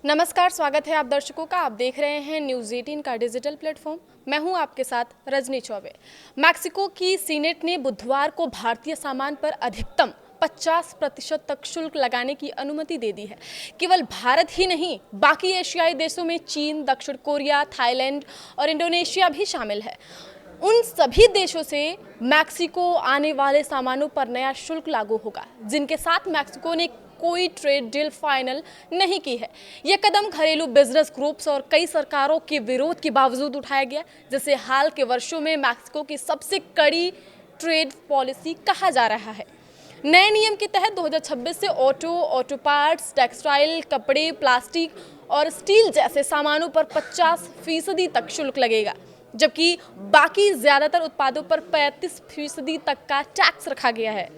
नमस्कार, स्वागत है आप दर्शकों का। आप देख रहे हैं न्यूज़ 18 का डिजिटल प्लेटफॉर्म। मैं हूं आपके साथ रजनी चौबे। मैक्सिको की सीनेट ने बुधवार को भारतीय सामान पर अधिकतम 50% तक शुल्क लगाने की अनुमति दे दी है। केवल भारत ही नहीं, बाकी एशियाई देशों में चीन, दक्षिण कोरिया, थाईलैंड और इंडोनेशिया भी शामिल है। उन सभी देशों से मैक्सिको आने वाले सामानों पर नया शुल्क लागू होगा, जिनके साथ मैक्सिको ने कोई ट्रेड डील फाइनल नहीं की है। यह कदम घरेलू बिजनेस ग्रुप्स और कई सरकारों के विरोध के बावजूद उठाया गया, जिसे हाल के वर्षों में मैक्सिको की सबसे कड़ी ट्रेड पॉलिसी कहा जा रहा है। नए नियम के तहत 2026 से ऑटो पार्ट्स, टेक्सटाइल, कपड़े, प्लास्टिक और स्टील जैसे सामानों पर 50% तक शुल्क लगेगा, जबकि बाकी ज्यादातर उत्पादों पर 35% तक का टैक्स रखा गया है।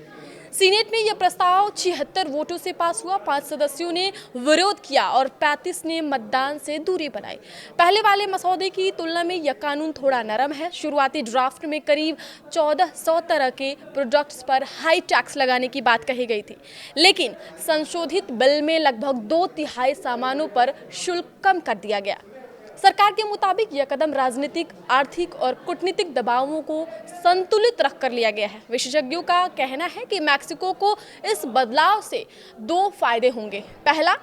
सीनेट में यह प्रस्ताव 76 वोटों से पास हुआ। 5 सदस्यों ने विरोध किया और 35 ने मतदान से दूरी बनाई। पहले वाले मसौदे की तुलना में यह कानून थोड़ा नरम है। शुरुआती ड्राफ्ट में करीब 1400 तरह के प्रोडक्ट्स पर हाई टैक्स लगाने की बात कही गई थी, लेकिन संशोधित बिल में लगभग 2/3 सामानों पर शुल्क कम कर दिया गया। सरकार के मुताबिक यह कदम राजनीतिक, आर्थिक और कूटनीतिक दबावों को संतुलित रखकर लिया गया है। विशेषज्ञों का कहना है कि मैक्सिको को इस बदलाव से 2 फायदे होंगे। पहला,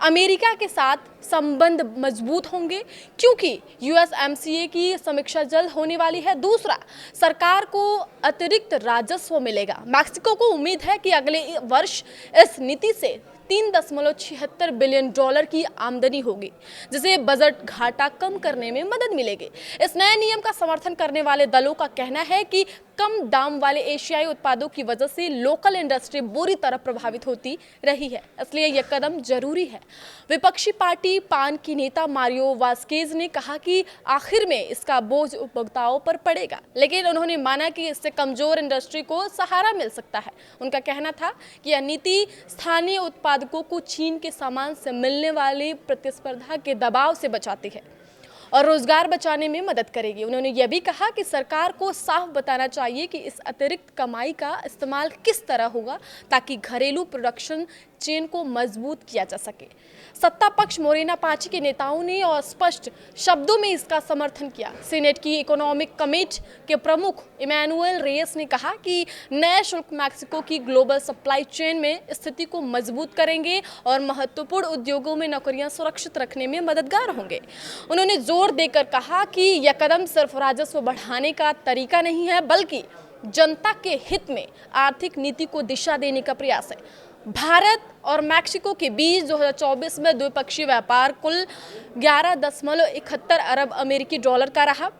अमेरिका के साथ संबंध मजबूत होंगे, क्योंकि यूएसएमसीए की समीक्षा जल्द होने वाली है। दूसरा, सरकार को अतिरिक्त राजस्व मिलेगा। मैक्सिको को उम्मीद है कि अगले वर्ष इस नीति से $3.76 बिलियन की आमदनी होगी, जिसे बजट घाटा कम करने में मदद मिलेगी। इस नए नियम का समर्थन करने वाले दलों का कहना है कि कम दाम वाले एशियाई उत्पादों की वजह से लोकल इंडस्ट्री बुरी तरह प्रभावित होती रही है, इसलिए यह कदम जरूरी है। विपक्षी पार्टी पान की नेता मारियो वास्केज ने कहा कि आखिर में इसका बोझ उपभोक्ताओं पर पड़ेगा, लेकिन उन्होंने माना कि इससे कमजोर इंडस्ट्री को सहारा मिल सकता है। उनका कहना था कि यह नीति स्थानीय उत्पादकों को चीन के सामान से मिलने वाली प्रतिस्पर्धा के दबाव से बचाती है और रोजगार बचाने में मदद करेगी। उन्होंने यह भी कहा कि सरकार को साफ बताना चाहिए कि इस अतिरिक्त कमाई का इस्तेमाल किस तरह होगा, ताकि घरेलू प्रोडक्शन चेन को मजबूत किया जा सके। सत्ता पक्ष मोरेना पार्टी के नेताओं ने और स्पष्ट शब्दों में इसका समर्थन किया। सीनेट की इकोनॉमिक कमेटी के प्रमुख इमैनुअल रेयस ने कहा कि नए शुल्क मैक्सिको की ग्लोबल सप्लाई चेन में स्थिति को मजबूत करेंगे और महत्वपूर्ण उद्योगों में नौकरियां सुरक्षित रखने में मददगार होंगे। उन्होंने जोर देकर कहा कि यह कदम सिर्फ राजस्व बढ़ाने का तरीका नहीं है, बल्कि जनता के हित में आर्थिक नीति को दिशा देने का प्रयास है। भारत और मैक्सिको के बीच 2024 में द्विपक्षीय व्यापार कुल 11.71 अरब अमेरिकी डॉलर का रहा।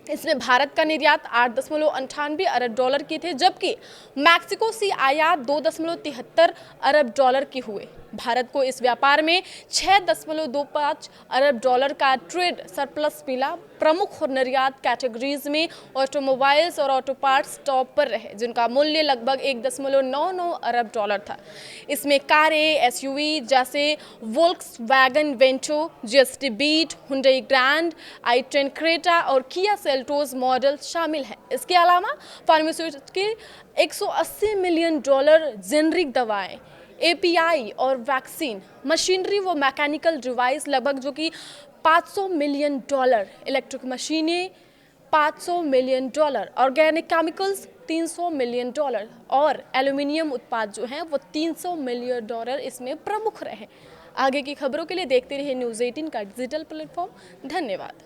इसमें भारत का निर्यात $8.98 अरब के थे, जबकि मैक्सिको से आयात $2.73 अरब की हुए। भारत को इस व्यापार में $6.25 अरब का ट्रेड सरप्लस मिला। प्रमुख निर्यात कैटेगरीज में ऑटोमोबाइल्स और ऑटो पार्ट्स टॉप पर रहे, जिनका मूल्य लगभग $1.99 अरब था। इसमें कारें, एसयूवी जैसे Volkswagen Vento, GST beat, Hyundai Grand, i10 Creta और किया सेल्टोस मॉडल शामिल हैं। इसके अलावा फार्मास्यूटिकल $180 मिलियन, जेनरिक दवाएं, एपीआई और वैक्सीन, मशीनरी व मैकेनिकल डिवाइस लगभग जो कि $500 मिलियन, इलेक्ट्रिक मशीनें $500 मिलियन, ऑर्गेनिक केमिकल्स $300 मिलियन और एल्यूमिनियम उत्पाद जो हैं वो $300 मिलियन इसमें प्रमुख रहे। आगे की खबरों के लिए देखते रहिए न्यूज़ 18 का डिजिटल प्लेटफॉर्म। धन्यवाद।